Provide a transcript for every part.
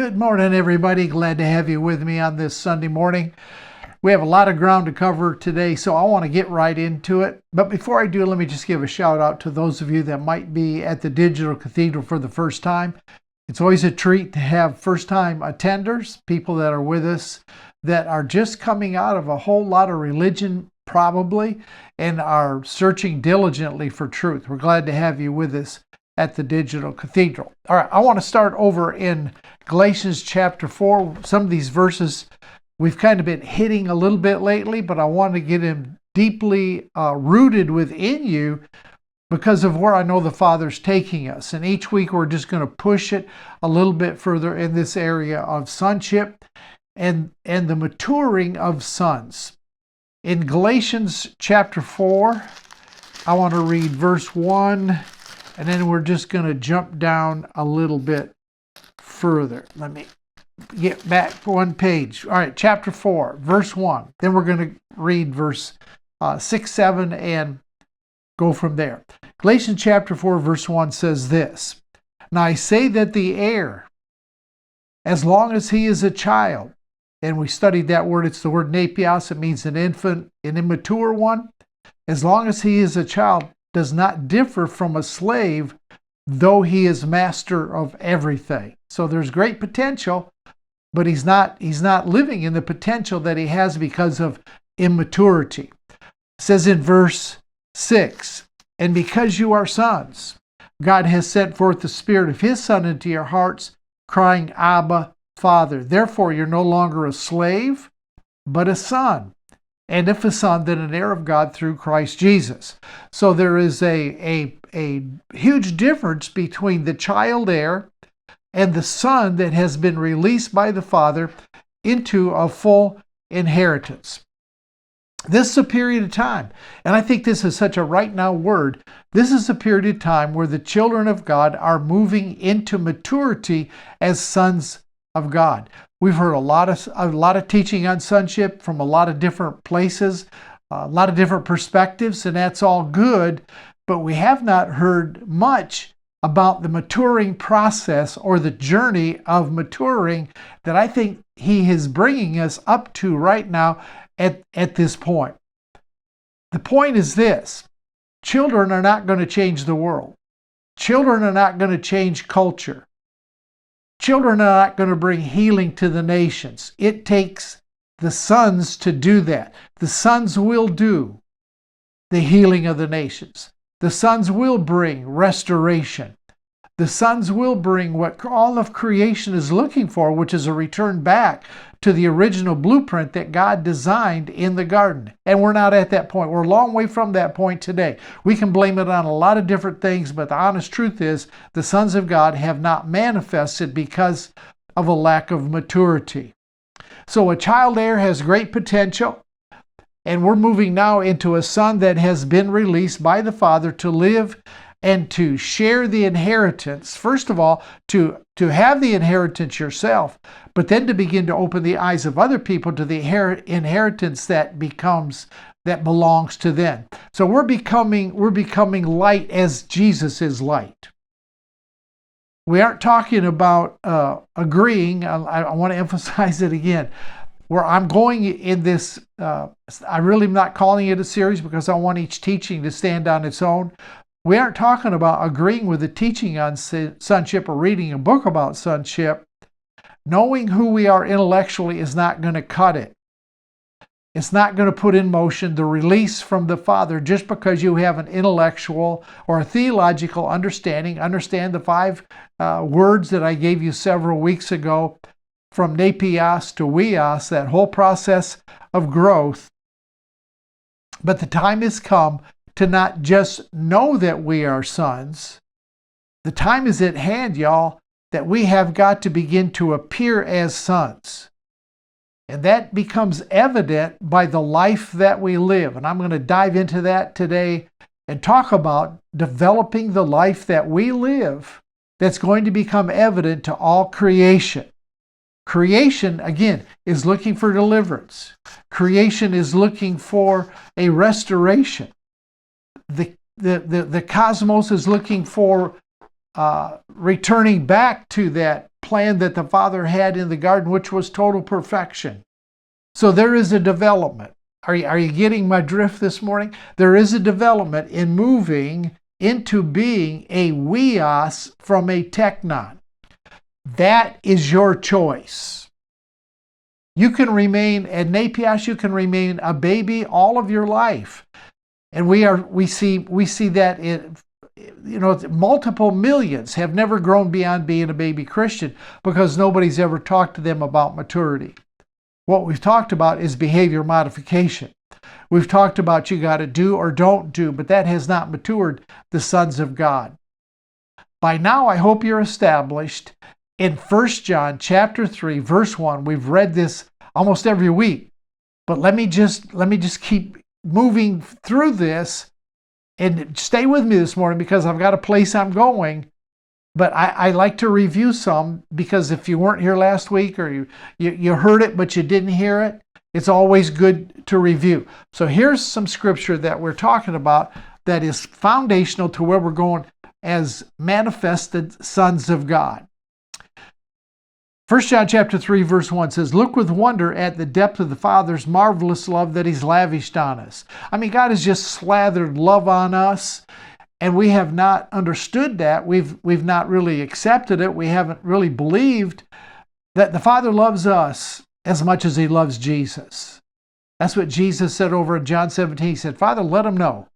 Good morning, everybody. Glad to have you with me on this Sunday morning. We have a lot of ground to cover today, so I want to get right into it. But before I do, let me just give a shout out to those of you that might be at the Digital Cathedral for the first time. It's always a treat to have first-time attenders, people that are with us that are just coming out of a whole lot of religion, probably, and are searching diligently for truth. We're glad to have you with us at the Digital Cathedral. All right, I want to start over in Galatians chapter 4. Some of these verses we've kind of been hitting a little bit lately, but I want to get them deeply rooted within you because of where I know the Father's taking us. And each week we're just going to push it a little bit further in this area of sonship and the maturing of sons. In Galatians chapter 4, I want to read verse 1, and then we're just going to jump down a little bit further. Let me get back one page. All right, chapter 4, verse 1. Then we're going to read verse 6, 7, and go from there. Galatians chapter 4, verse 1 says this: "Now I say that the heir, as long as he is a child," and we studied that word, it's the word napios, it means an infant, an immature one, "as long as he is a child, does not differ from a slave, though he is master of everything." So there's great potential, but he's not living in the potential that he has because of immaturity. It says in verse 6, "And because you are sons, God has sent forth the Spirit of His Son into your hearts, crying, Abba, Father. Therefore you're no longer a slave, but a son. And if a son, then an heir of God through Christ Jesus." So there is a huge difference between the child heir and the son that has been released by the Father into a full inheritance. This is a period of time, and I think this is such a right now word. This is a period of time where the children of God are moving into maturity as sons of God. We've heard a lot of teaching on sonship from a lot of different places, a lot of different perspectives, and that's all good, but we have not heard much about the maturing process or the journey of maturing that I think He is bringing us up to right now at this point. The point is this: children are not going to change the world. Children are not going to change culture. Children are not going to bring healing to the nations. It takes the sons to do that. The sons will do the healing of the nations. The sons will bring restoration. The sons will bring what all of creation is looking for, which is a return back to the original blueprint that God designed in the garden. And we're not at that point. We're a long way from that point today. We can blame it on a lot of different things, but the honest truth is the sons of God have not manifested because of a lack of maturity. So a child heir has great potential, and we're moving now into a son that has been released by the Father to live and to share the inheritance. First of all, to have the inheritance yourself, but then to begin to open the eyes of other people to the inheritance that belongs to them. So we're becoming light as Jesus is light. We aren't talking about agreeing. I want to emphasize it again. Where I'm going in this, I really am not calling it a series because I want each teaching to stand on its own. We aren't talking about agreeing with the teaching on sonship or reading a book about sonship. Knowing who we are intellectually is not going to cut it. It's not going to put in motion the release from the Father just because you have an intellectual or a theological understanding. Understand the 5 words that I gave you several weeks ago, from napios to weos, that whole process of growth. But the time has come to not just know that we are sons. The time is at hand, y'all, that we have got to begin to appear as sons. And that becomes evident by the life that we live. And I'm going to dive into that today and talk about developing the life that we live that's going to become evident to all creation. Creation, again, is looking for deliverance. Creation is looking for a restoration. The cosmos is looking for returning back to that plan that the Father had in the garden, which was total perfection. So there is a development. Are you getting my drift this morning? There is a development in moving into being a weos from a teknon. That is your choice. You can remain a nepios, you can remain a baby all of your life. And we see that in, multiple millions have never grown beyond being a baby Christian because nobody's ever talked to them about maturity. What we've talked about is behavior modification. We've talked about you got to do or don't do, but that has not matured the sons of God. By now, I hope you're established in 1 John chapter 3, verse 1. We've read this almost every week, but let me just keep moving through this and stay with me this morning because I've got a place I'm going. But I like to review some because if you weren't here last week or you heard it but you didn't hear it, it's always good to review. So here's some scripture that we're talking about that is foundational to where we're going as manifested sons of God. 1 John chapter 3, verse 1 says, "Look with wonder at the depth of the Father's marvelous love that He's lavished on us." I mean, God has just slathered love on us. And we have not understood that. We've not really accepted it. We haven't really believed that the Father loves us as much as He loves Jesus. That's what Jesus said over in John 17. He said, "Father, let them know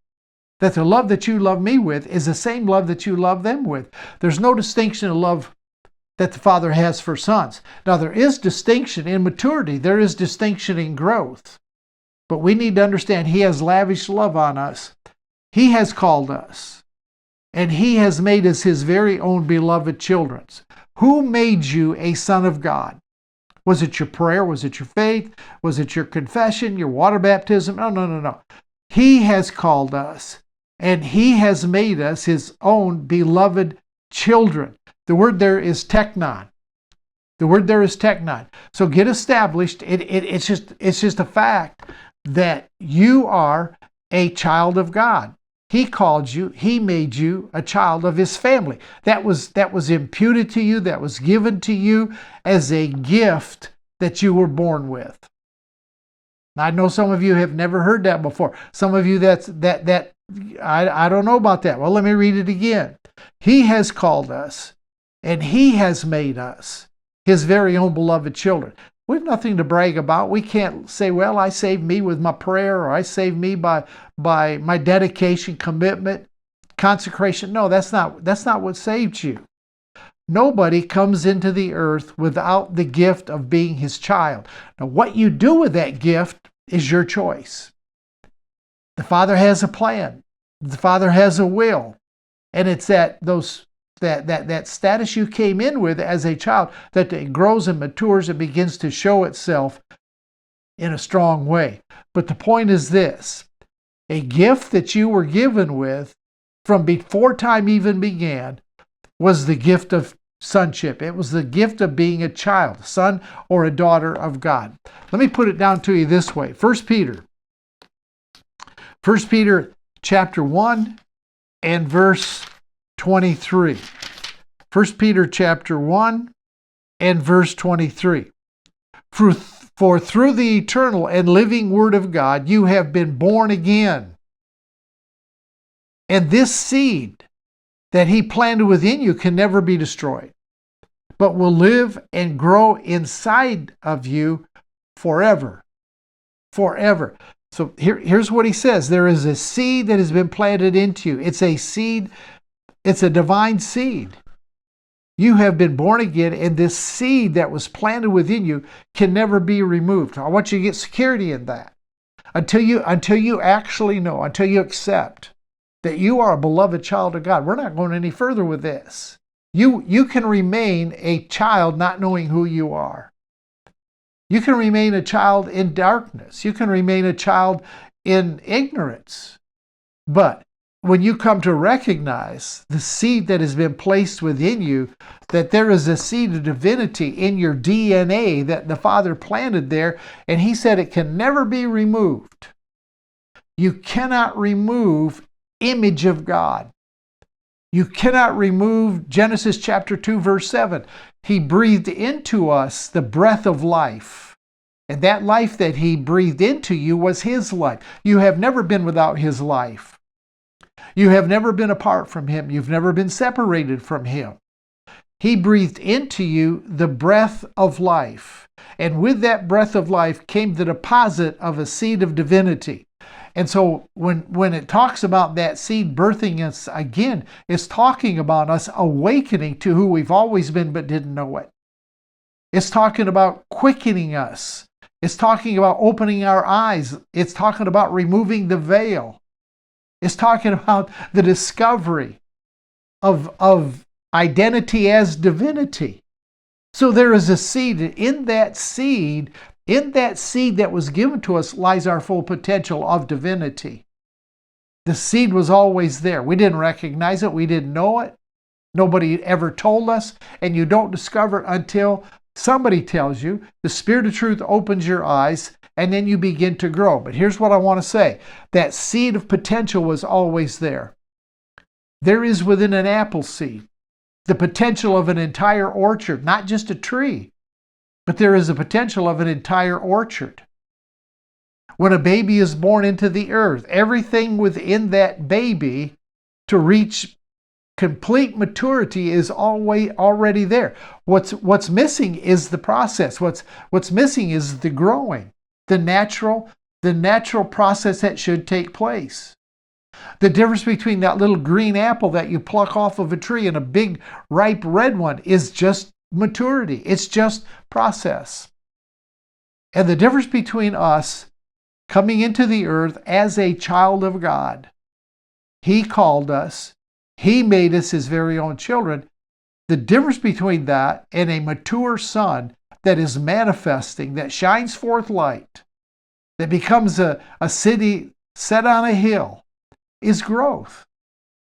that the love that you love me with is the same love that you love them with." There's no distinction in love that the Father has for sons. Now, there is distinction in maturity. There is distinction in growth. But we need to understand He has lavished love on us. He has called us, and He has made us His very own beloved children. Who made you a son of God? Was it your prayer? Was it your faith? Was it your confession, your water baptism? No. He has called us, and He has made us His own beloved children. The word there is teknon. The word there is teknon. So get established. It's just a fact that you are a child of God. He called you, He made you a child of His family. That was imputed to you, that was given to you as a gift that you were born with. Now, I know some of you have never heard that before. Some of you I don't know about that. Well, let me read it again. He has called us, and He has made us His very own beloved children. We have nothing to brag about. We can't say, well, I saved me with my prayer, or I saved me by my dedication, commitment, consecration. No, that's not what saved you. Nobody comes into the earth without the gift of being His child. Now, what you do with that gift is your choice. The Father has a plan. The Father has a will. And it's that status you came in with as a child that it grows and matures and begins to show itself in a strong way. But the point is this: a gift that you were given with from before time even began was the gift of sonship. It was the gift of being a child, a son or a daughter of God. Let me put it down to you this way. 1 Peter chapter 1 and verse 23. 1 Peter chapter 1 and verse 23. For through the eternal and living Word of God you have been born again. And this seed that He planted within you can never be destroyed, but will live and grow inside of you forever. Forever. So here's what he says. There is a seed that has been planted into you. It's a seed. It's a divine seed. You have been born again, and this seed that was planted within you can never be removed. I want you to get security in that. Until you actually know, until you accept that you are a beloved child of God. We're not going any further with this. You can remain a child not knowing who you are. You can remain a child in darkness. You can remain a child in ignorance. But when you come to recognize the seed that has been placed within you, that there is a seed of divinity in your DNA that the Father planted there, and He said it can never be removed. You cannot remove image of God. You cannot remove Genesis chapter 2, verse 7. He breathed into us the breath of life. And that life that he breathed into you was his life. You have never been without his life. You have never been apart from him. You've never been separated from him. He breathed into you the breath of life. And with that breath of life came the deposit of a seed of divinity. And so when it talks about that seed birthing us again, it's talking about us awakening to who we've always been but didn't know it. It's talking about quickening us. It's talking about opening our eyes. It's talking about removing the veil. It's talking about the discovery of identity as divinity. So there is a seed. In that seed that was given to us lies our full potential of divinity. The seed was always there. We didn't recognize it. We didn't know it. Nobody ever told us. And you don't discover it until somebody tells you. The Spirit of truth opens your eyes, and then you begin to grow. But here's what I want to say. That seed of potential was always there. There is within an apple seed the potential of an entire orchard, not just a tree, but there is a potential of an entire orchard. When a baby is born into the earth, everything within that baby to reach complete maturity is already there. What's missing is the process. What's missing is the growing, the natural process that should take place. The difference between that little green apple that you pluck off of a tree and a big ripe red one is just maturity. It's just process. And the difference between us coming into the earth as a child of God, He called us, He made us His very own children. The difference between that and a mature son that is manifesting, that shines forth light, that becomes a city set on a hill, is growth.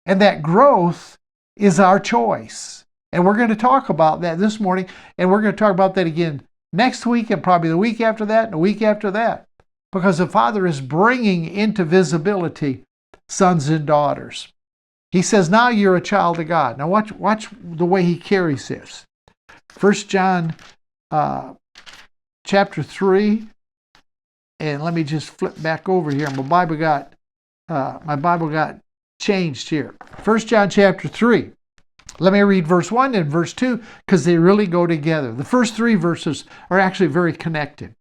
And that growth is our choice. And we're going to talk about that this morning, and we're going to talk about that again next week and probably the week after that and the week after that. Because the Father is bringing into visibility sons and daughters. He says, now you're a child of God. Now watch the way He carries this. 1 John chapter 3, and let me just flip back over here. My Bible got changed here. 1 John chapter 3. Let me read verse 1 and verse 2 because they really go together. The first three verses are actually very connected.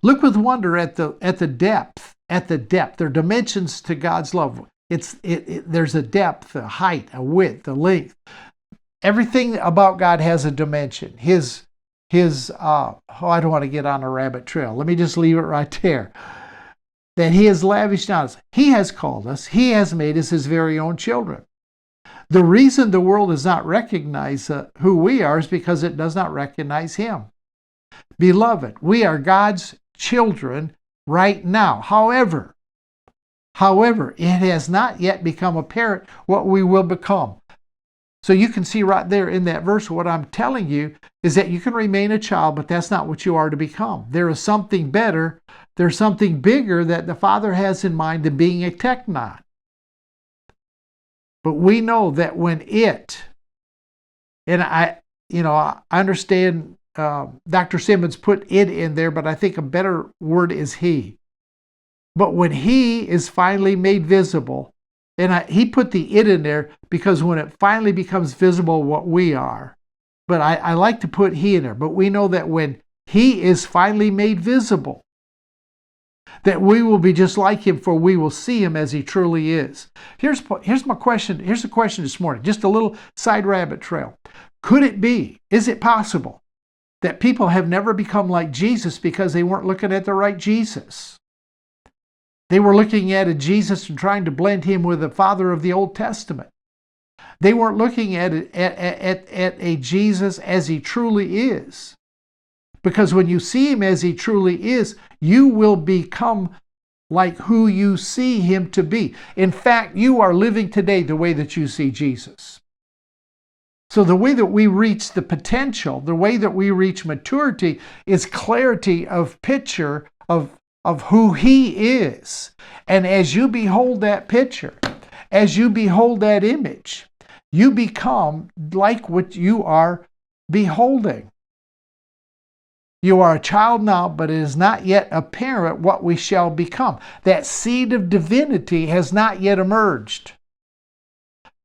Look with wonder at the depth. There are dimensions to God's love. There's a depth, a height, a width, a length. Everything about God has a dimension. I don't want to get on a rabbit trail. Let me just leave it right there. That He has lavished on us. He has called us. He has made us His very own children. The reason the world does not recognize who we are is because it does not recognize Him. Beloved, we are God's children right now. However, it has not yet become apparent what we will become. So you can see right there in that verse, what I'm telling you is that you can remain a child, but that's not what you are to become. There is something better. There's something bigger that the Father has in mind than being a technon. But we know that when I understand Dr. Simmons put it in there, but I think a better word is He. But when He is finally made visible, and he put the it in there because when it finally becomes visible what we are, but I like to put He in there. But we know that when He is finally made visible, that we will be just like Him, for we will see Him as He truly is. Here's my question. Here's the question this morning. Just a little side rabbit trail. Could it be, is it possible that people have never become like Jesus because they weren't looking at the right Jesus? They were looking at a Jesus and trying to blend Him with the Father of the Old Testament. They weren't looking at a Jesus as He truly is. Because when you see Him as He truly is, you will become like who you see Him to be. In fact, you are living today the way that you see Jesus. So the way that we reach the potential, the way that we reach maturity is clarity of picture of who He is. And as you behold that picture, as you behold that image, you become like what you are beholding. You are a child now, but it is not yet apparent what we shall become. That seed of divinity has not yet emerged.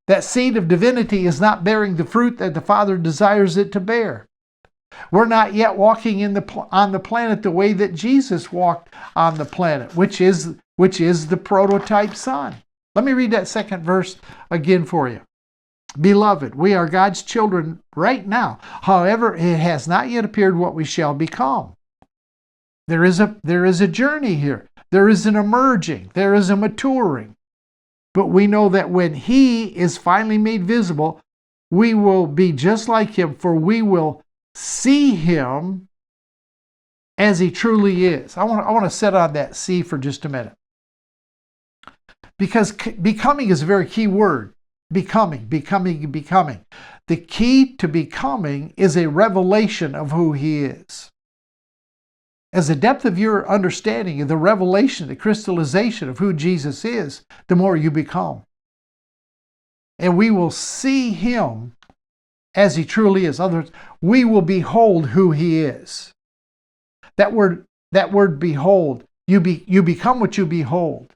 That seed of divinity is not bearing the fruit that the Father desires it to bear. We're not yet walking on the planet the way that Jesus walked on the planet, which is the prototype Son. Let me read that second verse again for you. Beloved, we are God's children right now. However, it has not yet appeared what we shall become. There is a journey here. There is an emerging. There is a maturing. But we know that when He is finally made visible, we will be just like Him, for we will see Him as He truly is. I want to set on that "see" for just a minute. Because becoming is a very key word. Becoming. The key to becoming is a revelation of who He is. As the depth of your understanding of the revelation, the crystallization of who Jesus is, the more you become. And we will see Him as He truly is. In other words, we will behold who He is. That word behold, you become what you behold.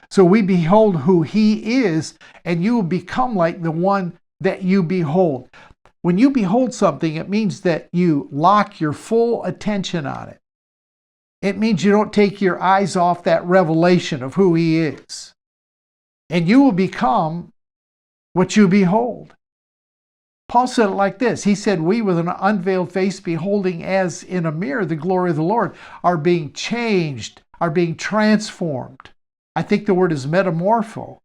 So we behold who He is, and you will become like the one that you behold. When you behold something, it means that you lock your full attention on it. It means you don't take your eyes off that revelation of who He is. And you will become what you behold. Paul said it like this. He said, we with an unveiled face, beholding as in a mirror the glory of the Lord, are being changed, are being transformed. I think the word is metamorpho.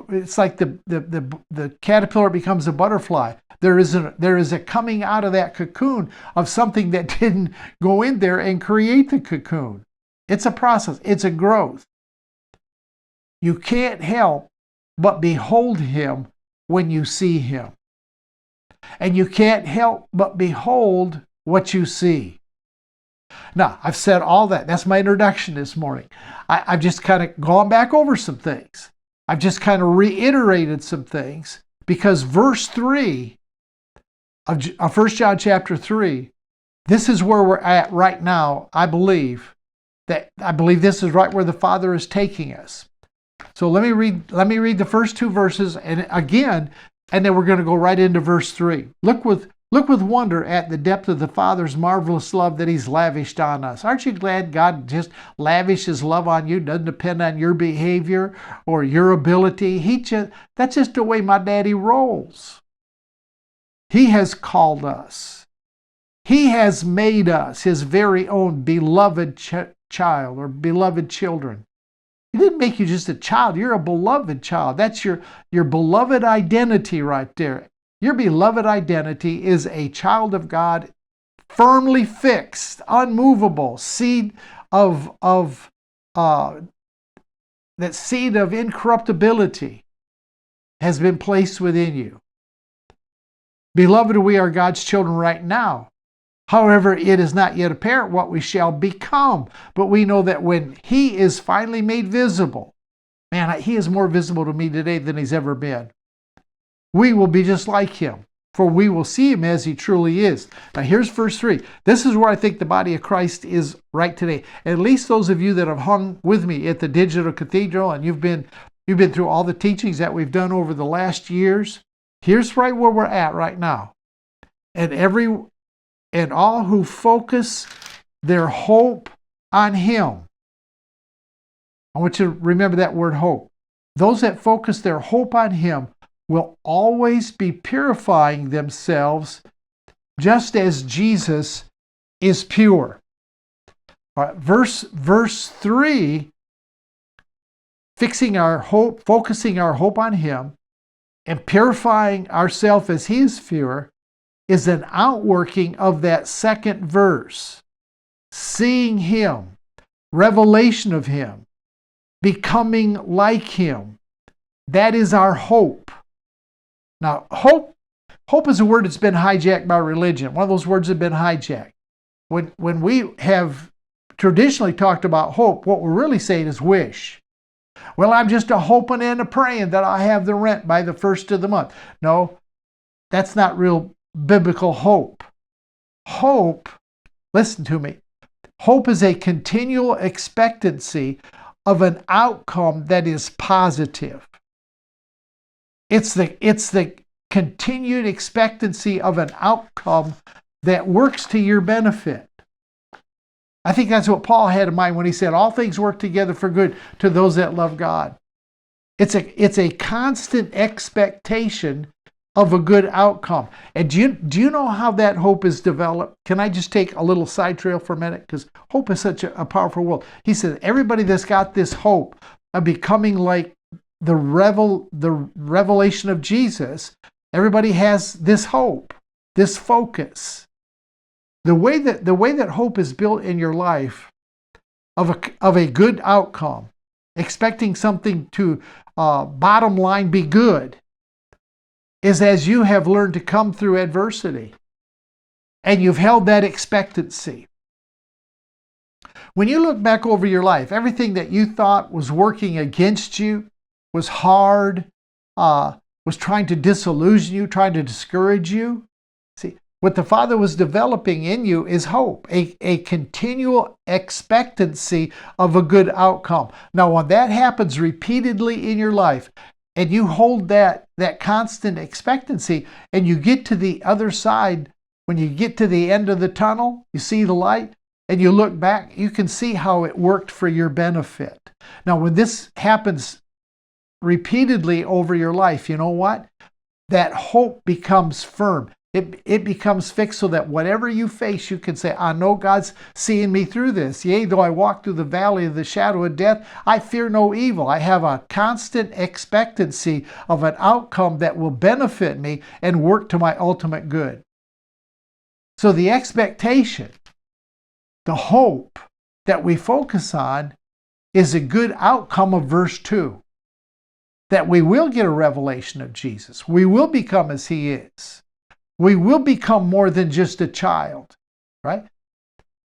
It's like the caterpillar becomes a butterfly. There is a coming out of that cocoon of something that didn't go in there and create the cocoon. It's a process. It's a growth. You can't help but behold Him when you see Him. And you can't help but behold what you see. Now, I've said all that. That's my introduction this morning. I've just kind of gone back over some things. I've just kind of reiterated some things because verse 3 of 1 John chapter 3, this is where we're at right now. I believe this is right where the Father is taking us. So let me read the first two verses and then we're going to go right into verse 3. Look with wonder at the depth of the Father's marvelous love that He's lavished on us. Aren't you glad God just lavished His love on you? Doesn't depend on your behavior or your ability. That's just the way my daddy rolls. He has called us. He has made us His very own beloved child or beloved children. He didn't make you just a child. You're a beloved child. That's your beloved identity right there. Your beloved identity is a child of God, firmly fixed, unmovable, seed of that seed of incorruptibility has been placed within you. Beloved, we are God's children right now. However, it is not yet apparent what we shall become, but we know that when He is finally made visible, man, He is more visible to me today than He's ever been. We will be just like Him, for we will see Him as He truly is. Now here's verse 3. This is where I think the body of Christ is right today. At least those of you that have hung with me at the Digital Cathedral and you've been through all the teachings that we've done over the last years. Here's right where we're at right now. And all who focus their hope on Him. I want you to remember that word hope. Those that focus their hope on Him will always be purifying themselves just as Jesus is pure. All right, verse 3, focusing our hope on Him and purifying ourselves as He is pure is an outworking of that second verse. Seeing Him, revelation of Him, becoming like Him. That is our hope. Now, hope is a word that's been hijacked by religion. One of those words that have been hijacked. When we have traditionally talked about hope, what we're really saying is wish. Well, I'm just a hoping and a praying that I have the rent by the first of the month. No, that's not real biblical hope. Hope, listen to me, hope is a continual expectancy of an outcome that is positive. It's the continued expectancy of an outcome that works to your benefit. I think that's what Paul had in mind when he said, all things work together for good to those that love God. It's a constant expectation of a good outcome. And do you know how that hope is developed? Can I just take a little side trail for a minute? Because hope is such a powerful world. He said, everybody that's got this hope of becoming like the revelation of Jesus, everybody has this hope, this focus. The way that hope is built in your life of a good outcome, expecting something to bottom line be good, is as you have learned to come through adversity and you've held that expectancy. When you look back over your life, everything that you thought was working against you, was hard, was trying to disillusion you, trying to discourage you. See, what the Father was developing in you is hope, a continual expectancy of a good outcome. Now, when that happens repeatedly in your life, and you hold that constant expectancy, and you get to the other side, when you get to the end of the tunnel, you see the light, and you look back, you can see how it worked for your benefit. Now, when this happens repeatedly over your life, you know what? That hope becomes firm. It becomes fixed so that whatever you face, you can say, I know God's seeing me through this. Yea, though I walk through the valley of the shadow of death, I fear no evil. I have a constant expectancy of an outcome that will benefit me and work to my ultimate good. So the expectation, the hope that we focus on is a good outcome of verse 2. That we will get a revelation of Jesus. We will become as He is. We will become more than just a child, right?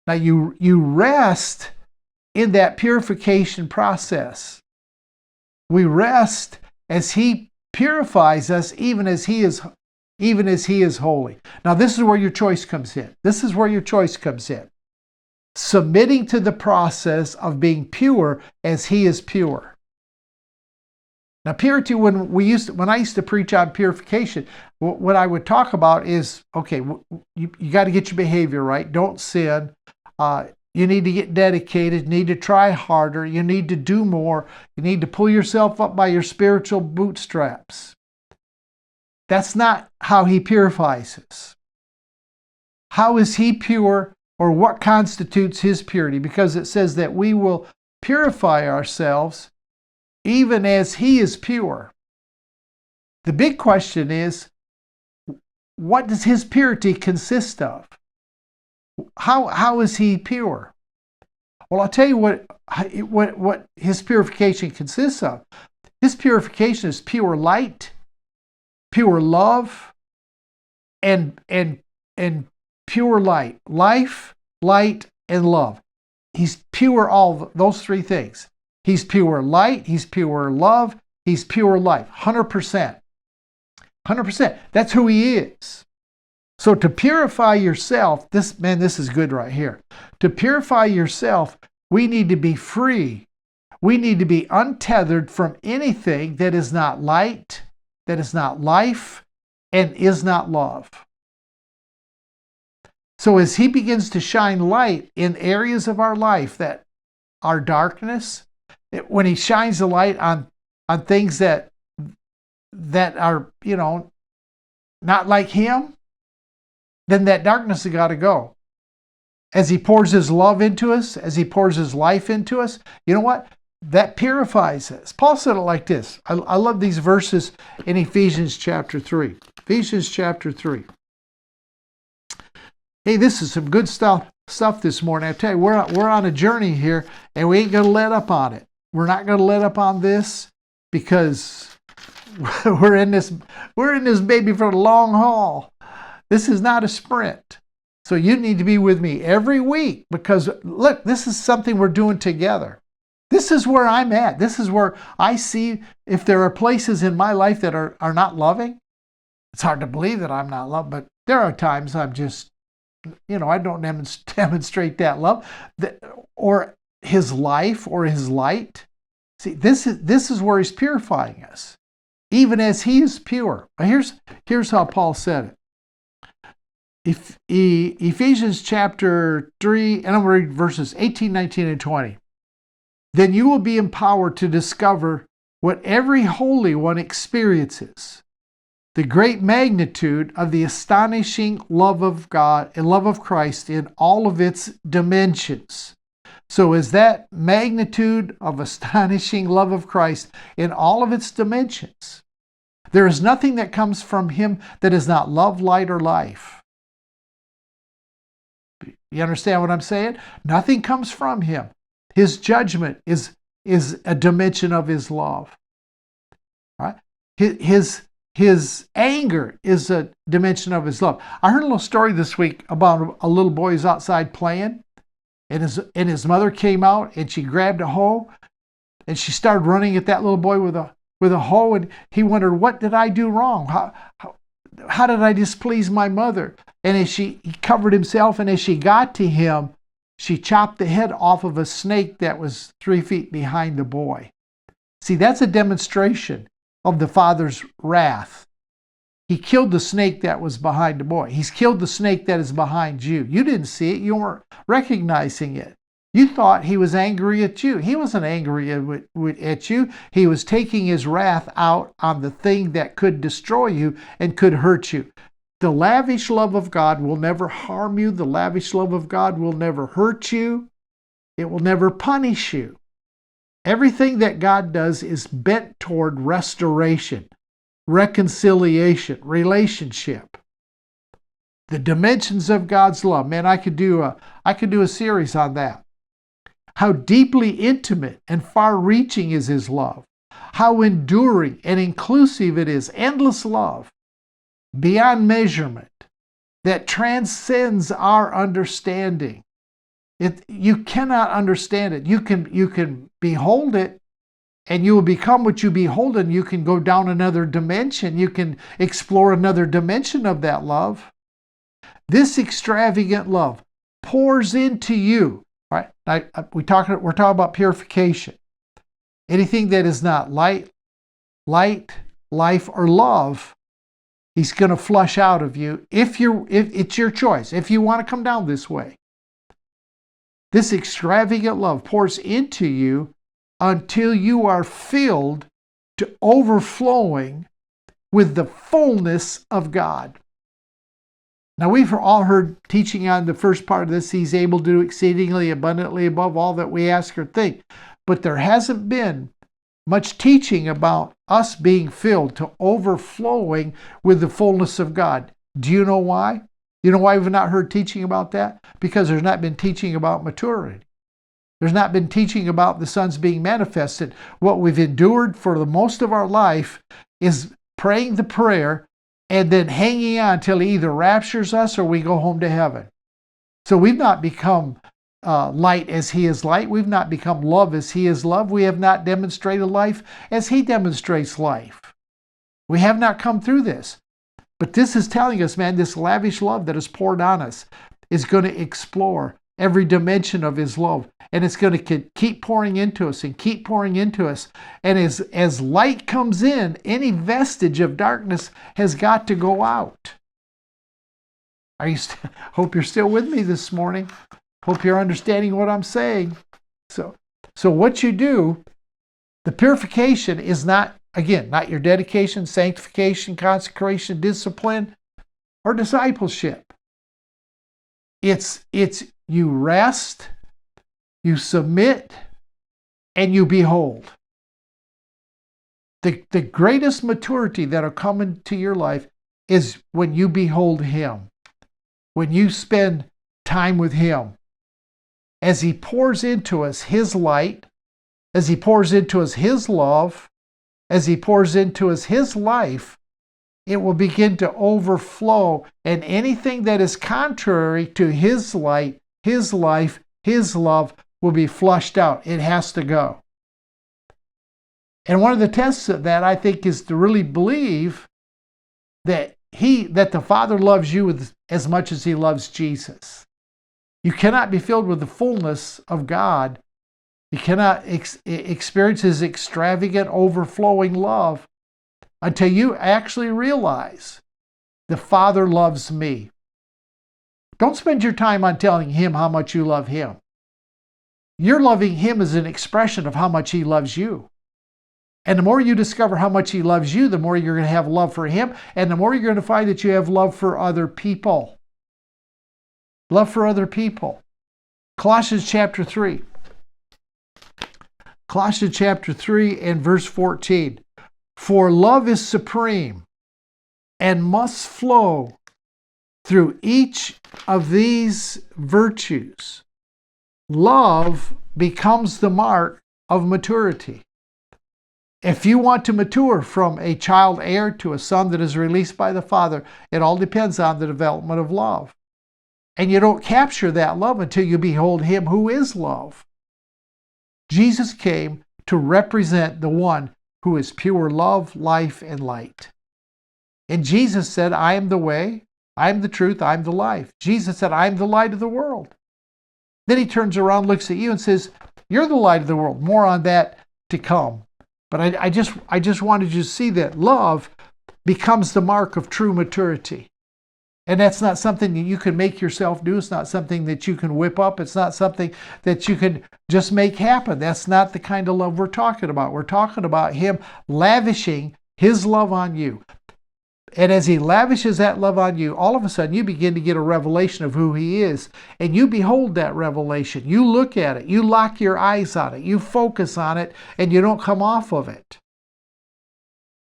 Now you rest in that purification process. We rest as He purifies us, even as He is holy. Now this is where your choice comes in. This is where your choice comes in. Submitting to the process of being pure as He is pure. Now, purity, when I used to preach on purification, what I would talk about is, okay, you got to get your behavior right. Don't sin. You need to get dedicated. You need to try harder. You need to do more. You need to pull yourself up by your spiritual bootstraps. That's not how He purifies us. How is He pure, or what constitutes His purity? Because it says that we will purify ourselves even as He is pure. The big question is, what does His purity consist of? How is He pure? Well, I'll tell you what His purification consists of. His purification is pure light, pure love, and pure light. Life, light, and love. He's pure all those three things. He's pure light, He's pure love, He's pure life. 100%. 100%. That's who He is. So to purify yourself, this is good right here. To purify yourself, we need to be free. We need to be untethered from anything that is not light, that is not life, and is not love. So as He begins to shine light in areas of our life that are darkness, when He shines the light on things that are, not like Him, then that darkness has got to go. As He pours His love into us, as He pours His life into us, you know what? That purifies us. Paul said it like this. I love these verses in Ephesians chapter 3. Ephesians chapter 3. Hey, this is some good stuff this morning. I tell you, we're on a journey here, and we ain't going to let up on it. We're not going to let up on this because we're in this baby for the long haul. This is not a sprint. So you need to be with me every week because, look, this is something we're doing together. This is where I'm at. This is where I see if there are places in my life that are not loving. It's hard to believe that I'm not loved, but there are times I'm just, I don't demonstrate that love or his life or his light. See, this is where he's purifying us, even as he is pure. Here's how Paul said it. Ephesians chapter 3, and I'm going to read verses 18, 19, and 20. Then you will be empowered to discover what every holy one experiences, the great magnitude of the astonishing love of God and love of Christ in all of its dimensions. So is that magnitude of astonishing love of Christ in all of its dimensions. There is nothing that comes from him that is not love, light, or life. You understand what I'm saying? Nothing comes from him. His judgment is a dimension of his love. Right? His anger is a dimension of his love. I heard a little story this week about a little boy who's outside playing, and his mother came out and she grabbed a hoe and she started running at that little boy with a hoe, and he wondered, what did I do wrong? How did I displease my mother? And as he covered himself, and as she got to him, she chopped the head off of a snake that was 3 feet behind the boy. See, that's a demonstration of the Father's wrath. He killed the snake that was behind the boy. He's killed the snake that is behind you. You didn't see it. You weren't recognizing it. You thought he was angry at you. He wasn't angry at you. He was taking his wrath out on the thing that could destroy you and could hurt you. The lavish love of God will never harm you. The lavish love of God will never hurt you. It will never punish you. Everything that God does is bent toward restoration, reconciliation, relationship. The dimensions of God's love. Man, I could do a series on that. How deeply intimate and far-reaching is his love. How enduring and inclusive it is. Endless love, beyond measurement, that transcends our understanding. You cannot understand it. You can behold it, and you will become what you behold, and you can go down another dimension. You can explore another dimension of that love. This extravagant love pours into you. All right, we're talking about purification. Anything that is not light, life, or love, he's going to flush out of you if it's your choice, if you want to come down this way. This extravagant love pours into you until you are filled to overflowing with the fullness of God. Now, we've all heard teaching on the first part of this, he's able to do exceedingly abundantly above all that we ask or think. But there hasn't been much teaching about us being filled to overflowing with the fullness of God. Do you know why? You know why we've not heard teaching about that? Because there's not been teaching about maturity. There's not been teaching about the sons being manifested. What we've endured for the most of our life is praying the prayer and then hanging on till he either raptures us or we go home to heaven. So we've not become light as he is light. We've not become love as he is love. We have not demonstrated life as he demonstrates life. We have not come through this. But this is telling us, man, this lavish love that is poured on us is going to explore every dimension of his love. And it's going to keep pouring into us and keep pouring into us. And as light comes in, any vestige of darkness has got to go out. Hope you're still with me this morning. Hope you're understanding what I'm saying. So what you do, the purification is not, again, not your dedication, sanctification, consecration, discipline, or discipleship. It's you rest, you submit, and you behold. The greatest maturity that'll come into your life is when you behold him, when you spend time with him. As he pours into us his light, as he pours into us his love, as he pours into us his life, it will begin to overflow, and anything that is contrary to his light, his life, his love will be flushed out. It has to go. And one of the tests of that, I think, is to really believe that the Father loves you as much as he loves Jesus. You cannot be filled with the fullness of God. You cannot experience his extravagant, overflowing love until you actually realize the Father loves me. Don't spend your time on telling him how much you love him. You're loving him as an expression of how much he loves you. And the more you discover how much he loves you, the more you're going to have love for him, and the more you're going to find that you have love for other people. Love for other people. Colossians chapter 3. Colossians chapter 3 and verse 14. For love is supreme and must flow through each of these virtues. Love becomes the mark of maturity. If you want to mature from a child heir to a son that is released by the Father, it all depends on the development of love. And you don't capture that love until you behold him who is love. Jesus came to represent the one who is pure love, life, and light. And Jesus said, I am the way, I am the truth, I am the life. Jesus said, I am the light of the world. Then he turns around, looks at you, and says, you're the light of the world. More on that to come. But I just wanted you to see that love becomes the mark of true maturity. And that's not something that you can make yourself do. It's not something that you can whip up. It's not something that you can just make happen. That's not the kind of love we're talking about. We're talking about him lavishing his love on you. And as he lavishes that love on you, all of a sudden you begin to get a revelation of who he is. And you behold that revelation. You look at it. You lock your eyes on it. You focus on it, and you don't come off of it.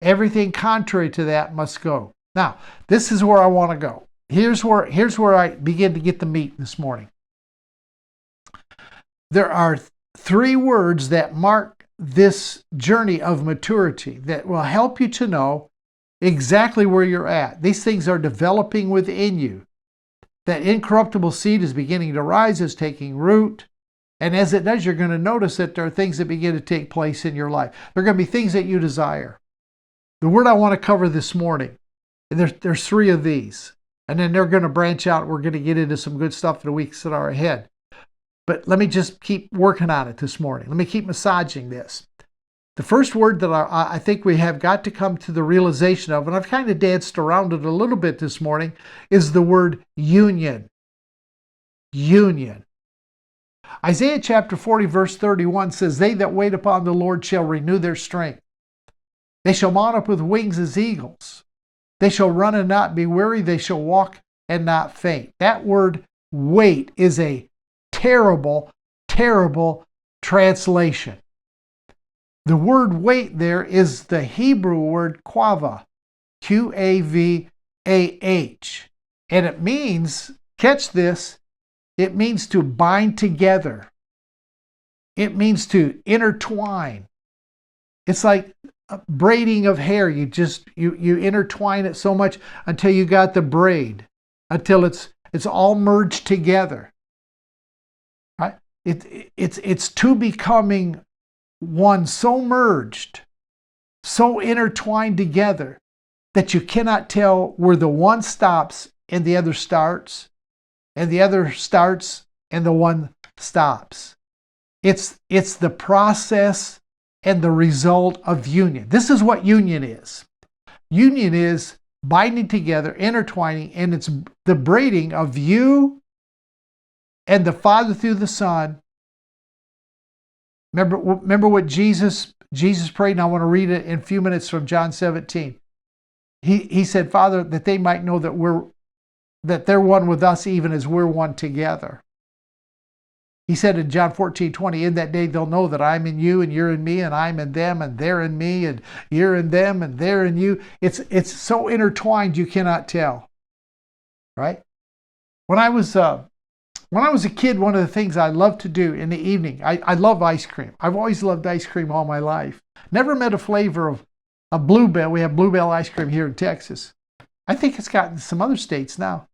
Everything contrary to that must go. Now, this is where I want to go. Here's where I begin to get the meat this morning. There are 3 words that mark this journey of maturity that will help you to know exactly where you're at. These things are developing within you. That incorruptible seed is beginning to rise, is taking root. And as it does, you're going to notice that there are things that begin to take place in your life. There are going to be things that you desire. The word I want to cover this morning, and there's 3 of these. And then they're going to branch out. We're going to get into some good stuff in the weeks that are ahead. But let me just keep working on it this morning. Let me keep massaging this. The first word that I think we have got to come to the realization of, and I've kind of danced around it a little bit this morning, is the word union. Union. Isaiah chapter 40 verse 31 says, they that wait upon the Lord shall renew their strength. They shall mount up with wings as eagles. They shall run and not be weary. They shall walk and not faint. That word wait is a terrible, terrible translation. The word wait there is the Hebrew word quavah, Qavah. And it means, catch this, it means to bind together. It means to intertwine. It's like braiding of hair. You intertwine it so much until you got the braid, until it's all merged together. Right? It's two becoming one, so merged, so intertwined together that you cannot tell where the one stops and the other starts, and the other starts and the one stops. It's the process and the result of union. This is what union is. Union is binding together, intertwining, and it's the braiding of you and the Father through the Son. Remember what Jesus prayed, and I want to read it in a few minutes from John 17. He said, Father, that they might know that they're one with us even as we're one together. He said in John 14:20, in that day they'll know that I'm in you and you're in me, and I'm in them and they're in me, and you're in them and they're in you. It's so intertwined you cannot tell. Right? When I was a kid, one of the things I loved to do in the evening, I love ice cream. I've always loved ice cream all my life. Never met a flavor of a Bluebell. We have Bluebell ice cream here in Texas. I think it's gotten some other states now.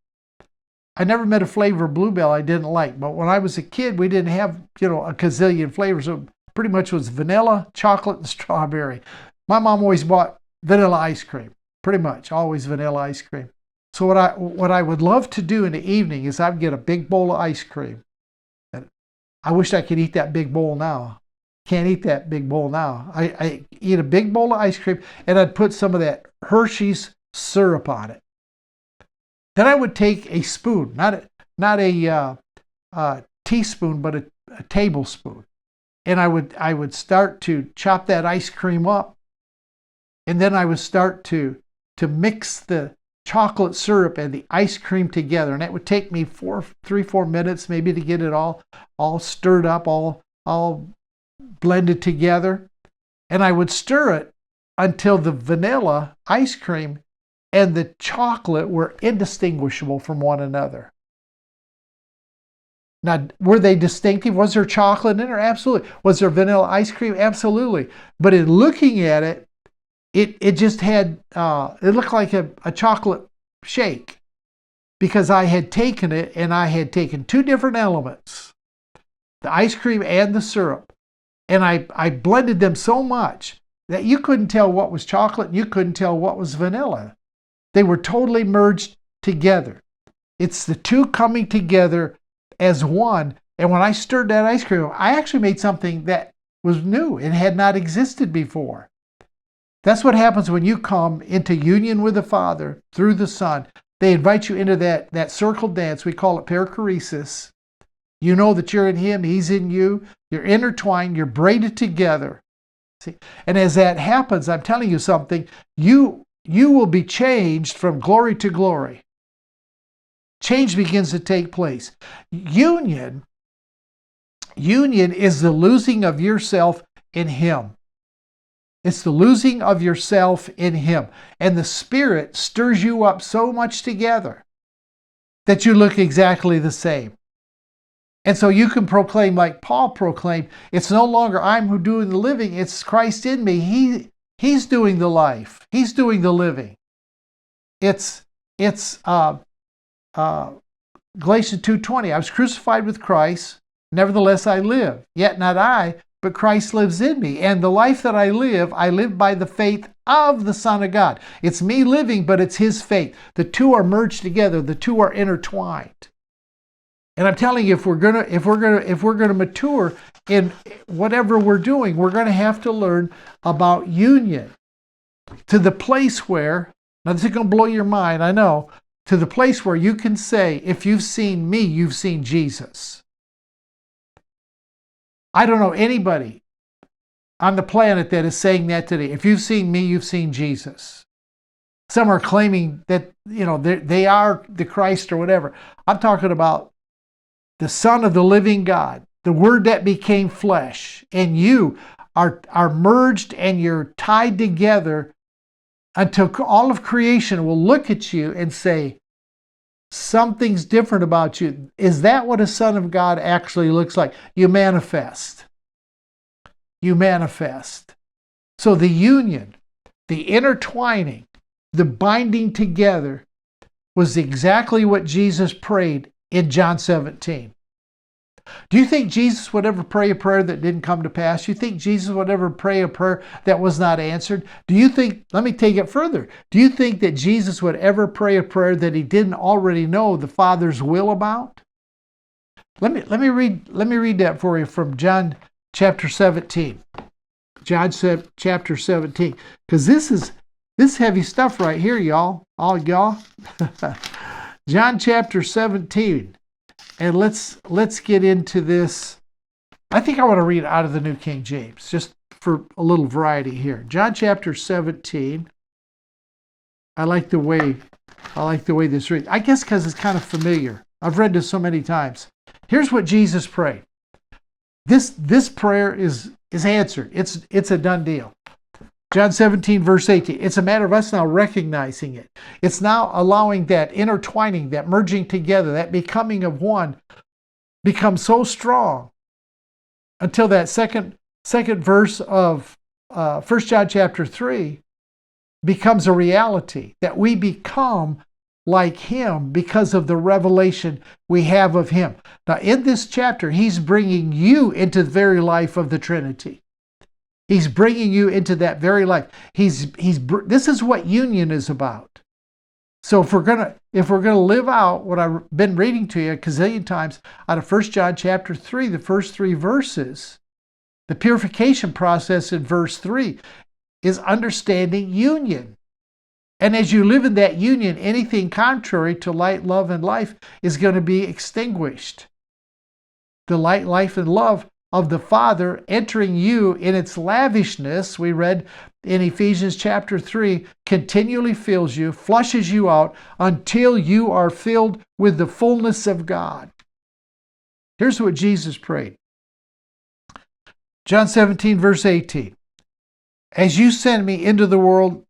I never met a flavor of Bluebell I didn't like. But when I was a kid, we didn't have, a gazillion flavors. So pretty much was vanilla, chocolate, and strawberry. My mom always bought vanilla ice cream. Pretty much, always vanilla ice cream. So what I would love to do in the evening is I'd get a big bowl of ice cream. And I wish I could eat that big bowl now. Can't eat that big bowl now. I eat a big bowl of ice cream, and I'd put some of that Hershey's syrup on it. Then I would take a spoon, not a teaspoon, but a tablespoon, and I would start to chop that ice cream up, and then I would start to mix the chocolate syrup and the ice cream together, and that would take me 4 minutes maybe to get it all stirred up, all blended together, and I would stir it until the vanilla ice cream and the chocolate were indistinguishable from one another. Now, were they distinctive? Was there chocolate in there? Absolutely. Was there vanilla ice cream? Absolutely. But in looking at it, it just had, it looked like a chocolate shake, because I had taken it and I had taken two different elements, the ice cream and the syrup, and I blended them so much that you couldn't tell what was chocolate and you couldn't tell what was vanilla. They were totally merged together. It's the two coming together as one. And when I stirred that ice cream, I actually made something that was new and had not existed before. That's what happens when you come into union with the Father through the Son. They invite you into that circle dance. We call it perichoresis. You know that you're in Him, He's in you. You're intertwined, you're braided together. See? And as that happens, I'm telling you something, you will be changed from glory to glory. Change begins to take place. Union is the losing of yourself in Him. It's the losing of yourself in Him. And the Spirit stirs you up so much together that you look exactly the same. And so you can proclaim like Paul proclaimed, it's no longer I'm who doing the living, it's Christ in me. He's doing the life. He's doing the living. It's Galatians 2:20. I was crucified with Christ, nevertheless I live. Yet not I, but Christ lives in me. And the life that I live by the faith of the Son of God. It's me living, but it's His faith. The two are merged together. The two are intertwined. And I'm telling you, if we're gonna mature in whatever we're doing, we're gonna have to learn about union to the place where, now this is gonna blow your mind, I know, to the place where you can say, if you've seen me, you've seen Jesus. I don't know anybody on the planet that is saying that today. If you've seen me, you've seen Jesus. Some are claiming that, they are the Christ or whatever. I'm talking about the Son of the living God, the Word that became flesh, and you are merged and you're tied together until all of creation will look at you and say, something's different about you. Is that what a Son of God actually looks like? You manifest. You manifest. So the union, the intertwining, the binding together was exactly what Jesus prayed in John 17. Do you think Jesus would ever pray a prayer that didn't come to pass? Do you think Jesus would ever pray a prayer that was not answered? Do you think, let me take it further, do you think that Jesus would ever pray a prayer that He didn't already know the Father's will about? Let me read that for you from John chapter 17. John chapter 17. Because this is heavy stuff right here, y'all. All y'all. John chapter 17. And let's get into this. I think I want to read out of the New King James, just for a little variety here. John chapter 17. I like the way this reads. I guess because it's kind of familiar. I've read this so many times. Here's what Jesus prayed. This prayer is answered. It's a done deal. John 17, verse 18. It's a matter of us now recognizing it. It's now allowing that intertwining, that merging together, that becoming of one become so strong until that second verse of 1 John chapter 3 becomes a reality, that we become like him because of the revelation we have of him. Now, in this chapter, he's bringing you into the very life of the Trinity. He's bringing you into that very life. This is what union is about. So if we're gonna live out what I've been reading to you a gazillion times out of 1 John chapter 3, the first 3 verses, the purification process in verse 3 is understanding union. And as you live in that union, anything contrary to light, love, and life is going to be extinguished. The light, life, and love of the Father entering you in its lavishness, we read in Ephesians chapter 3, continually fills you, flushes you out until you are filled with the fullness of God. Here's what Jesus prayed. John 17, verse 18. As you send me into the world,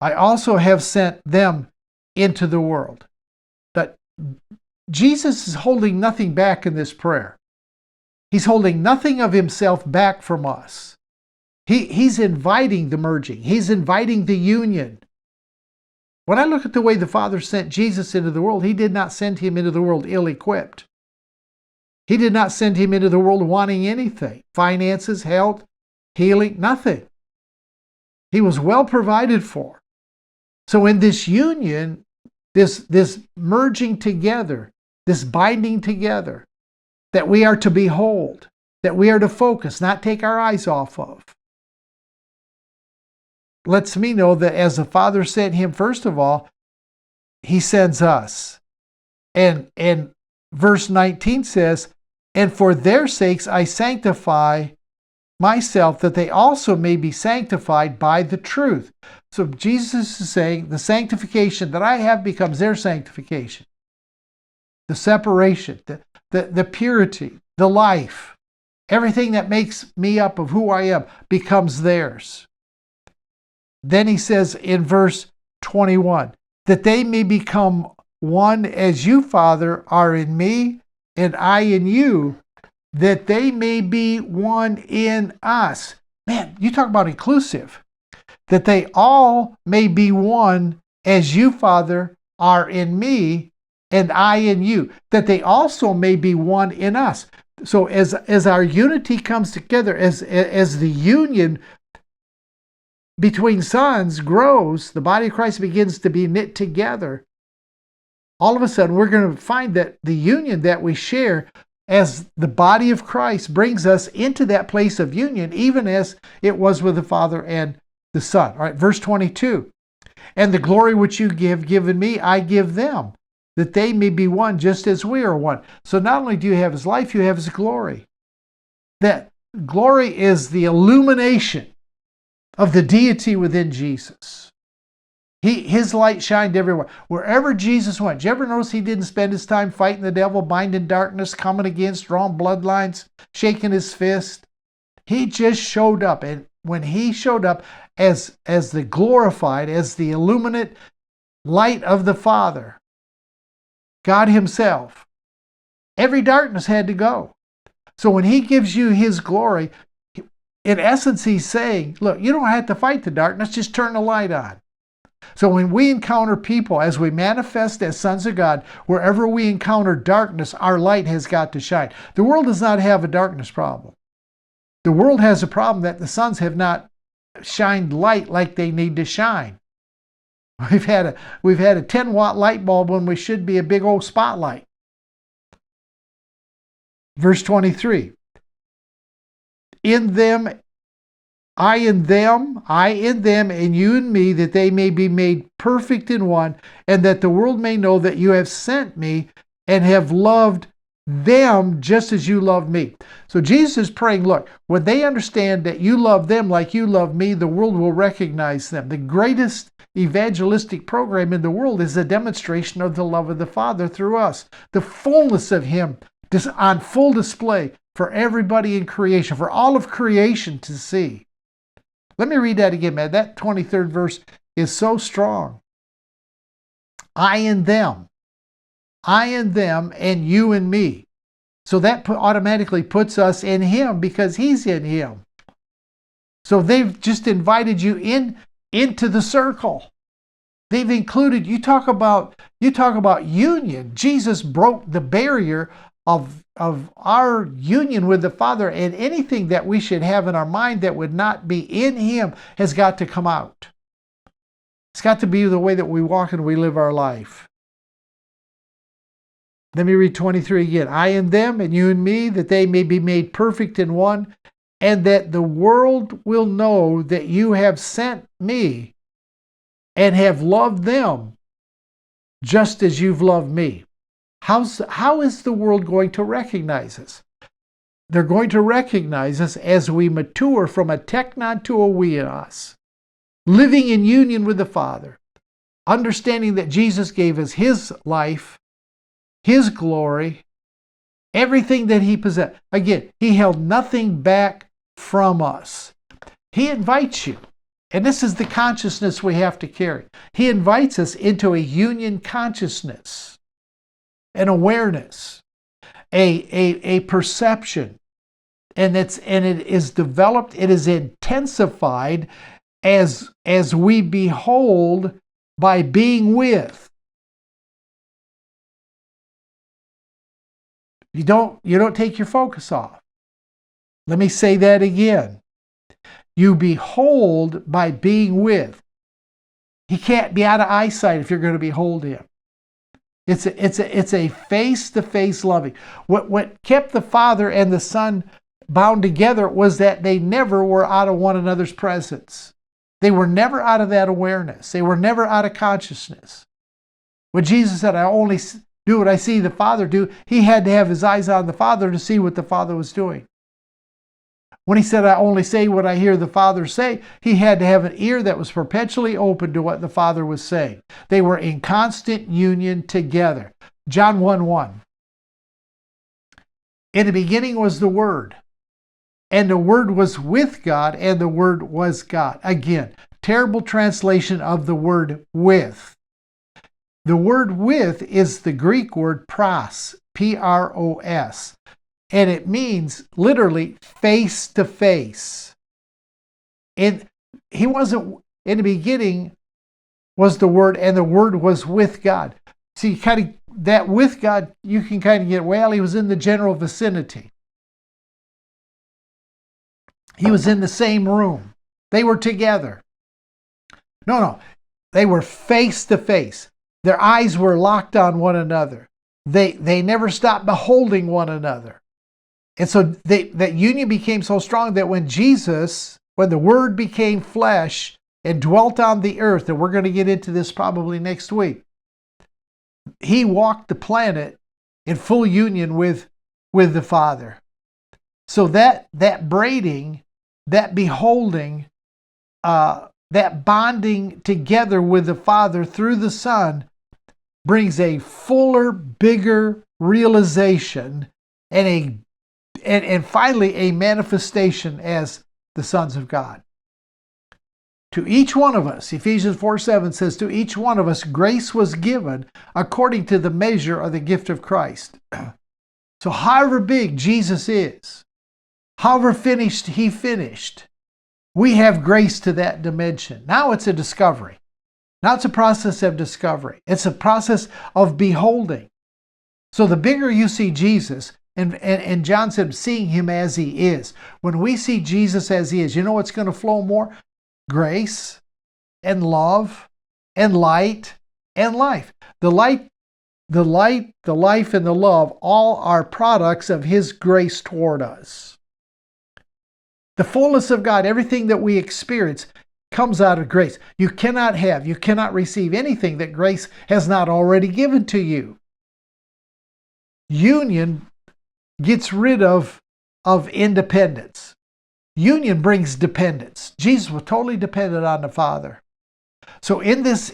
I also have sent them into the world. But Jesus is holding nothing back in this prayer. He's holding nothing of himself back from us. He's inviting the merging. He's inviting the union. When I look at the way the Father sent Jesus into the world, he did not send him into the world ill-equipped. He did not send him into the world wanting anything. Finances, health, healing, nothing. He was well provided for. So in this union, this merging together, this binding together, that we are to behold, that we are to focus, not take our eyes off of, lets me know that as the Father sent him, first of all, he sends us. And verse 19 says, and for their sakes I sanctify myself, that they also may be sanctified by the truth. So Jesus is saying the sanctification that I have becomes their sanctification. The separation, the purity, the life, everything that makes me up of who I am becomes theirs. Then he says in verse 21, that they may become one as you, Father, are in me and I in you, that they may be one in us. Man, you talk about inclusive. That they all may be one as you, Father, are in me and I in you. That they also may be one in us. So as our unity comes together, as the union between sons grows, the body of Christ begins to be knit together. All of a sudden, we're going to find that the union that we share as the body of Christ brings us into that place of union, even as it was with the Father and the Son. All right, verse 22. And the glory which you give given me, I give them, that they may be one just as we are one. So not only do you have his life, you have his glory. That glory is the illumination of the deity within Jesus. His light shined everywhere. Wherever Jesus went. Did you ever notice he didn't spend his time fighting the devil, binding darkness, coming against, drawing bloodlines, shaking his fist? He just showed up. And when he showed up as the glorified, as the illuminate light of the Father, God himself, every darkness had to go. So when he gives you his glory, in essence, he's saying, look, you don't have to fight the darkness, just turn the light on. So when we encounter people, as we manifest as sons of God, wherever we encounter darkness, our light has got to shine. The world does not have a darkness problem. The world has a problem that the sons have not shined light like they need to shine. We've had a 10-watt light bulb when we should be a big old spotlight. Verse 23. In them, I in them, and you in me, that they may be made perfect in one, and that the world may know that you have sent me and have loved them just as you loved me. So Jesus is praying, look, when they understand that you love them like you love me, the world will recognize them. The greatest evangelistic program in the world is a demonstration of the love of the Father through us. The fullness of him on full display for everybody in creation, for all of creation to see. Let me read that again, man. That 23rd verse is so strong. I in them, and you in me. So that automatically puts us in him because he's in him. So they've just invited you into the circle. They've included, you talk about union. Jesus broke the barrier of our union with the Father, and anything that we should have in our mind that would not be in Him has got to come out. It's got to be the way that we walk and we live our life. Let me read 23 again. I in them and you in me, that they may be made perfect in one, and that the world will know that you have sent me and have loved them just as you've loved me. How is the world going to recognize us? They're going to recognize us as we mature from a teknon to a weos, living in union with the Father, understanding that Jesus gave us His life, His glory, everything that He possessed. Again, He held nothing back from us. He invites you, and this is the consciousness we have to carry. He invites us into a union consciousness, an awareness, a perception, and it is developed, it is intensified as we behold by being with. You don't take your focus off. Let me say that again. You behold by being with. He can't be out of eyesight if you're going to behold Him. It's a face-to-face loving. What kept the Father and the Son bound together was that they never were out of one another's presence. They were never out of that awareness. They were never out of consciousness. When Jesus said, I only do what I see the Father do, He had to have His eyes on the Father to see what the Father was doing. When He said, I only say what I hear the Father say, He had to have an ear that was perpetually open to what the Father was saying. They were in constant union together. John 1:1. In the beginning was the Word, and the Word was with God, and the Word was God. Again, terrible translation of the word with. The word with is the Greek word pros, P-R-O-S. And it means literally face to face. And He wasn't, in the beginning was the Word, and the Word was with God. See, that with God, you can kind of get, well, He was in the general vicinity. He was in the same room. They were together. No. They were face to face. Their eyes were locked on one another. They never stopped beholding one another. And so that union became so strong that when the Word became flesh and dwelt on the earth, and we're going to get into this probably next week, He walked the planet in full union with the Father. So that braiding, that beholding, that bonding together with the Father through the Son brings a fuller, bigger realization and finally a manifestation as the sons of God. To each one of us, Ephesians 4:7 says, to each one of us grace was given according to the measure of the gift of Christ. So however big Jesus is, however finished He finished, we have grace to that dimension. Now it's a discovery. Now it's a process of discovery. It's a process of beholding. So the bigger you see Jesus, and John said, seeing Him as He is. When we see Jesus as He is, you know what's going to flow more? Grace and love and light and life. The life, the life, and the love all are products of His grace toward us. The fullness of God, everything that we experience, comes out of grace. You cannot receive anything that grace has not already given to you. Union gets rid of independence. Union brings dependence. Jesus was totally dependent on the Father. So in this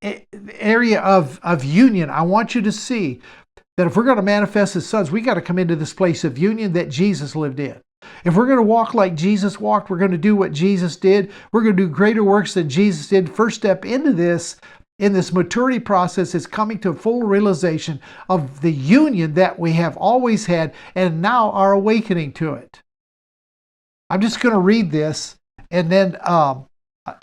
area of union, I want you to see that if we're going to manifest as sons, we got to come into this place of union that Jesus lived in. If we're going to walk like Jesus walked, we're going to do what Jesus did. We're going to do greater works than Jesus did. First step into this, in this maturity process, is coming to a full realization of the union that we have always had and now are awakening to it. I'm just going to read this, and then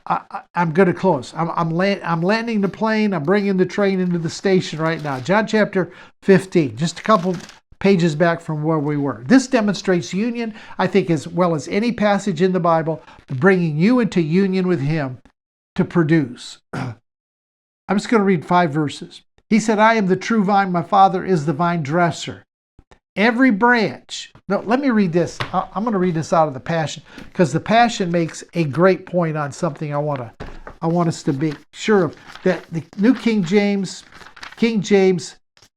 I'm going to close. I'm landing the plane. I'm bringing the train into the station right now. John chapter 15, just a couple pages back from where we were. This demonstrates union, I think, as well as any passage in the Bible, bringing you into union with Him to produce. I'm just going to read 5 verses. He said, I am the true vine. My Father is the vine dresser. Every branch. No, let me read this. I'm going to read this out of the Passion, because the Passion makes a great point on something I want us to be sure of. That the New King James,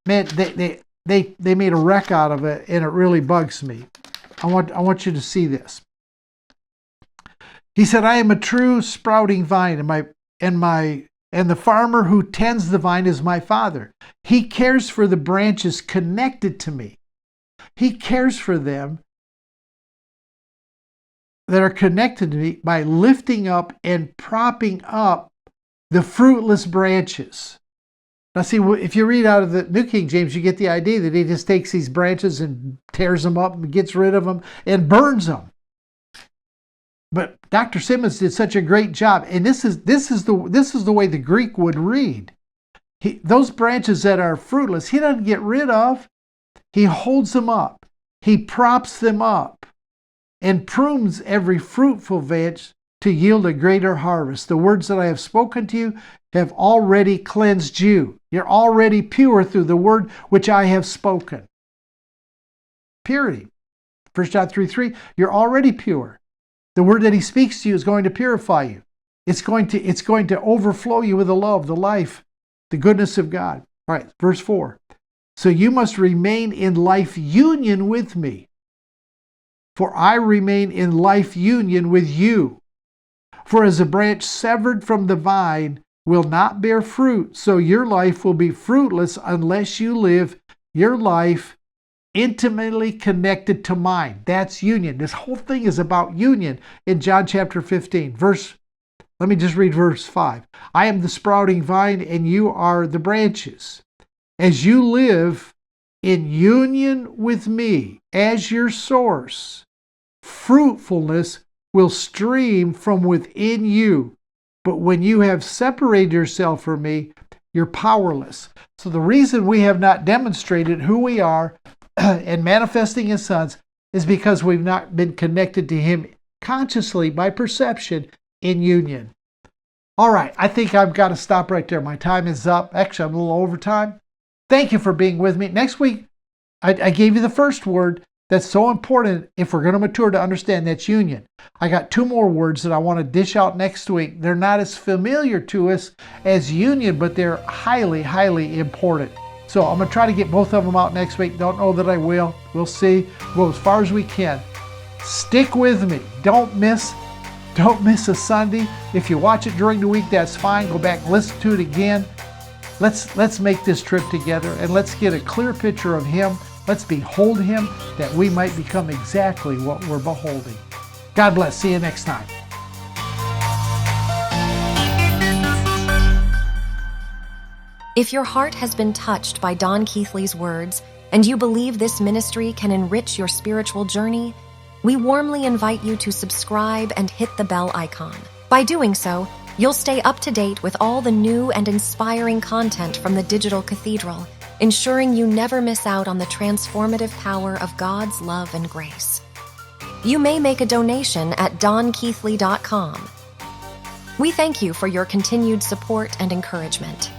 man, they made a wreck out of it, and it really bugs me. I want you to see this. He said, I am a true sprouting vine, and the farmer who tends the vine is my Father. He cares for the branches connected to me. He cares for them that are connected to me by lifting up and propping up the fruitless branches. Now see, if you read out of the New King James, you get the idea that He just takes these branches and tears them up and gets rid of them and burns them. But Dr. Simmons did such a great job, and this is the way the Greek would read. Those branches that are fruitless, He doesn't get rid of. He holds them up. He props them up and prunes every fruitful branch to yield a greater harvest. The words that I have spoken to you have already cleansed you. You're already pure through the word which I have spoken. Purity. 1 John 3:3, you're already pure. The word that He speaks to you is going to purify you. It's going to overflow you with the love, the life, the goodness of God. All right, verse 4. So you must remain in life union with me, for I remain in life union with you. For as a branch severed from the vine will not bear fruit, so your life will be fruitless unless you live your life intimately connected to mine. That's union. This whole thing is about union in John chapter 15. Let me just read verse 5. I am the sprouting vine, and you are the branches. As you live in union with me as your source, fruitfulness will stream from within you. But when you have separated yourself from me, you're powerless. So the reason we have not demonstrated who we are and manifesting as sons is because we've not been connected to Him consciously by perception in union. All right, I think I've got to stop right there. My time is up. Actually, I'm a little over time. Thank you for being with me. Next week, I gave you the first word that's so important if we're going to mature to understand that's union. I got 2 more words that I want to dish out next week. They're not as familiar to us as union, but they're highly, highly important. So I'm going to try to get both of them out next week. Don't know that I will. We'll see. Go as far as we can. Stick with me. Don't miss a Sunday. If you watch it during the week, that's fine. Go back and listen to it again. Let's make this trip together, and let's get a clear picture of Him. Let's behold Him, that we might become exactly what we're beholding. God bless. See you next time. If your heart has been touched by Don Keathley's words, and you believe this ministry can enrich your spiritual journey, we warmly invite you to subscribe and hit the bell icon. By doing so, you'll stay up to date with all the new and inspiring content from the Digital Cathedral, ensuring you never miss out on the transformative power of God's love and grace. You may make a donation at donkeathley.com. We thank you for your continued support and encouragement.